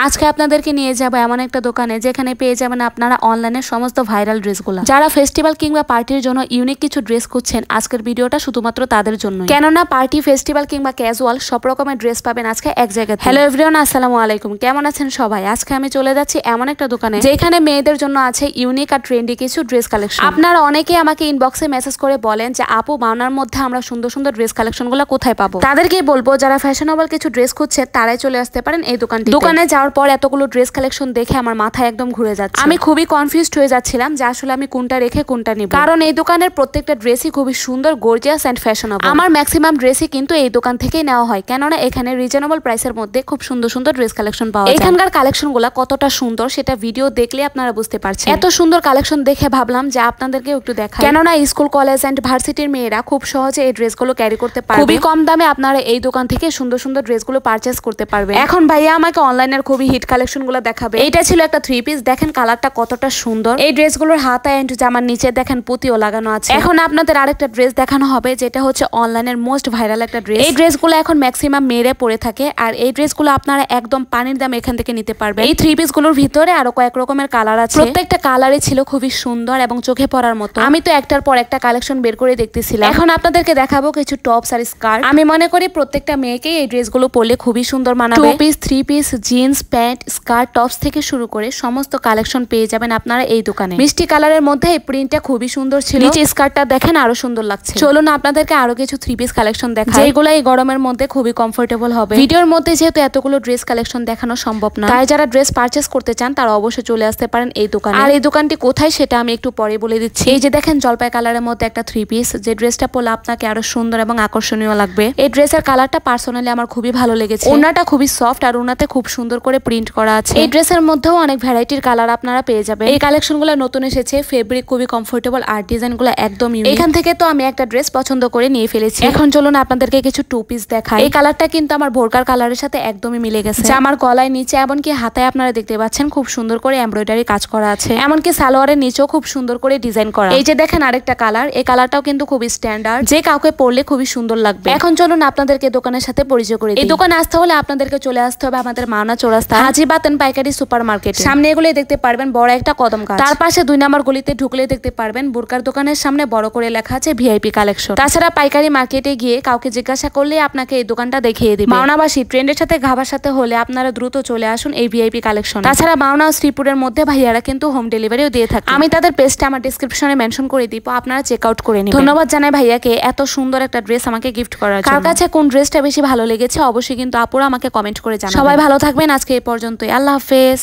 আজকে আপনাদেরকে নিয়ে যাবো এমন একটা দোকানে যেখানে পেয়ে যাবেন আপনারা অনলাইনে সমস্ত ভাইরাল ড্রেসগুলো। যারা ফেস্টিভ্যাল কিংবা পার্টির জন্য ইউনিক কিছু ড্রেস খুঁজছেন, আজকের ভিডিওটা শুধুমাত্র তাদের জন্য। কেননা পার্টি, ফেস্টিভ্যাল কিংবা ক্যাজুয়াল সব রকমের ড্রেস পাবেন আজকে এক জায়গায়। হ্যালো এভরিওয়ান, আসসালামু আলাইকুম। কেমন আছেন সবাই? আজকে আমি চলে যাচ্ছি এমন একটা দোকানে যেখানে মেয়েদের জন্য আছে ইউনিক আর ট্রেন্ডি কিছু ড্রেস কালেকশন। আপনারা অনেকেই আমাকে ইনবক্সে মেসেজ করে বলেন যে আপু, বানার মধ্যে আমরা সুন্দর সুন্দর ড্রেস কালেকশনগুলো কোথায় পাবো? তাদেরকেই বলবো যারা ফ্যাশনেবল কিছু ড্রেস খুঁজছে তারাই চলে আসতে পারেন এই দোকানটি। দোকানে যাওয়ার পর এতগুলো ড্রেস কালেকশন দেখে আমার মাথায় একদম ঘুরে যাচ্ছে। আমি খুবই কনফিউজড হয়ে যাচ্ছিলাম যে আসলে আমি কোনটা রেখে কোনটা নিব, কারণ এই দোকানের প্রত্যেকটা ড্রেসই খুবই সুন্দর, গর্জিয়াস এন্ড ফ্যাশনেবল। আমার ম্যাক্সিমাম ড্রেসই কিন্তু এই দোকান থেকেই নেওয়া হয়, কেননা এখানে রিজনেবল প্রাইসের মধ্যে খুব সুন্দর সুন্দর ড্রেস কালেকশন পাওয়া যায়। এখানকার কালেকশনগুলো কতটা সুন্দর সেটা ভিডিও দেখলে আপনারা বুঝতে পারছেন। এত সুন্দর কালেকশন দেখে ভাবলাম যে আপনাদেরকে একটু দেখাই, কেননা স্কুল, কলেজ এন্ড ভার্সিটির মেয়েরা খুব সহজে এই ড্রেসগুলো ক্যারি করতে পারবে। খুবই কম দামে আপনারা এই দোকান থেকে সুন্দর সুন্দর ড্রেসগুলো পারচেজ করতে পারবে। এখন ভাইয়া আমাকে অনলাইনের খুবই হিট কালেকশনগুলো দেখাবে। এইটা ছিল একটা 3 পিস, দেখেন কালারটা কতটা সুন্দর। এই ড্রেসগুলোর হাতা এন্ড জামার নিচে দেখেন পুঁতিও লাগানো আছে। এখন আপনাদের আরেকটা ড্রেস দেখানো হবে যেটা হচ্ছে অনলাইনের মোস্ট ভাইরাল একটা ড্রেস। এই ড্রেসগুলো এখন ম্যাক্সিমাম মেয়েরা পরে থাকে, আর এই ড্রেসগুলো আপনারা একদম পানির দামে এখান থেকে নিতে পারবেন। এই 3 পিস গুলোর ভিতরে আরো কয়েক রকমের কালার আছে, প্রত্যেকটা কালারই ছিল খুবই সুন্দর এবং চোখে পড়ার মতো। আমি তো একটার পর একটা কালেকশন বের করে দেখতেছিলাম। এখন আপনাদেরকে দেখাবো কিছু টপস আর স্কার্ট। আমি মনে করি প্রত্যেকটা মেয়েকে এই ড্রেসগুলো পরলে খুবই সুন্দর মানাবে। 2 piece, 3 piece, jeans, pant, skirt, tops থেকে শুরু করে সমস্ত কালেকশন পেয়ে যাবেন আপনারা এই দোকানে। মিষ্টি কালারের মধ্যে এই প্রিন্টটা খুবই সুন্দর ছিল। নিচে স্কার্টটা দেখেন আরো সুন্দর লাগছে। চলুন আপনাদেরকে আরো কিছু 3 পিস কালেকশন দেখাই, যেগুলো এই গরমের মধ্যে খুবই কমফোর্টেবল হবে। ভিডিওর মধ্যে যেহেতু এতগুলো ড্রেস কালেকশন দেখানো সম্ভব না, তাই যারা ড্রেস পারচেজ করতে চান তারা অবশ্যই চলে আসতে পারেন এই দোকানে। আর এই দোকানটি কোথায় সেটা আমি একটু পরে বলে দিচ্ছি। এই যে দেখেন জলপাই কালারের মধ্যে একটা 3 পিস, যে ড্রেসটা পরলে আপনাকে আরো সুন্দর এবং আকর্ষণীয় লাগবে। এই ড্রেসের কালারটা পার্সোনালি আমার খুবই ভালো লেগেছে। ওড়নাটা খুবই সফট আর ওড়নাতে খুব সুন্দর করে প্রিন্ট করা আছে। এই ড্রেসের মধ্যেও অনেক ভ্যারাইটির কালার আপনারা পেয়ে যাবেন। এই কালেকশনগুলো নতুন এসেছে, ফেব্রিক খুবই কমফোর্টেবল আর ডিজাইনগুলো একদম ইউনিক। এখান থেকে তো আমি একটা ড্রেস পছন্দ করে নিয়ে ফেলেছি। এখন চলুন আপনাদেরকে কিছু 2 পিস দেখাই। এই কালারটা কিন্তু আমার বোরকার কালারের সাথে একদমই মিলে গেছে। জামার গলায়, নিচে এমনকি হাতায় আপনারা দেখতে পাচ্ছেন খুব সুন্দর করে এমব্রয়ডারি কাজ করা আছে, এমনকি সালোয়ারের নিচেও খুব সুন্দর করে ডিজাইন করা। এই যে দেখেন আরেকটা কালার, এই কালারটাও কিন্তু খুবই স্ট্যান্ডার্ড, যে কাউকে পরলে খুবই সুন্দর লাগবে। এখন চলুন আপনাদেরকে দোকানের সাথে পরিচয় করে দিই। এই দোকানে আসতে হলে আপনাদেরকে চলে আসতে হবে আমাদের মাওনা চৌরাস্তা হাজী বাতেন পাইকারি সুপার মার্কেট। সামনে এগুলোই দেখতে পারবেন বড় একটা কদম গাছ, তার পাশে 2 নম্বর গলিতে ঢুকলে দেখতে পারবেন বোরকার দোকানের সামনে বড় করে লেখা আছে ভিআইপি কালেকশন। তাছাড়া পাইকারি মার্কেটে গিয়ে কাউকে জিজ্ঞাসা করলে আপনাকে এই দোকানটা দেখিয়ে দিবে। মাওনাবাসী ট্রেন্ডের সাথে ঘাবার সাথে হলে আপনারা দ্রুত চলে আসুন এই ভিআইপি কালেকশন। তাছাড়া মাওনা ও শ্রীপুরের মধ্যে ভাইয়ারা কিন্তু হোম ডেলিভারিও দিয়ে থাকে। আমি তাদের পেজটা আমার ডেসক্রিপশনে মেনশন করে দিব, আপনারা চেক আউট করে নিন। ধন্যবাদ জানাই ভাইয়াকে এত সুন্দর একটা ড্রেস আমাকে গিফট করার জন্য। কার কাছে কোন ড্রেসটা বেশি ভালো লেগেছে অবশ্যই কিন্তু আপুরা আমাকে কমেন্ট করে জানাবেন। সবাই ভালো থাকবেন, আজকে এই পর্যন্তই। আল্লাহ হাফেজ।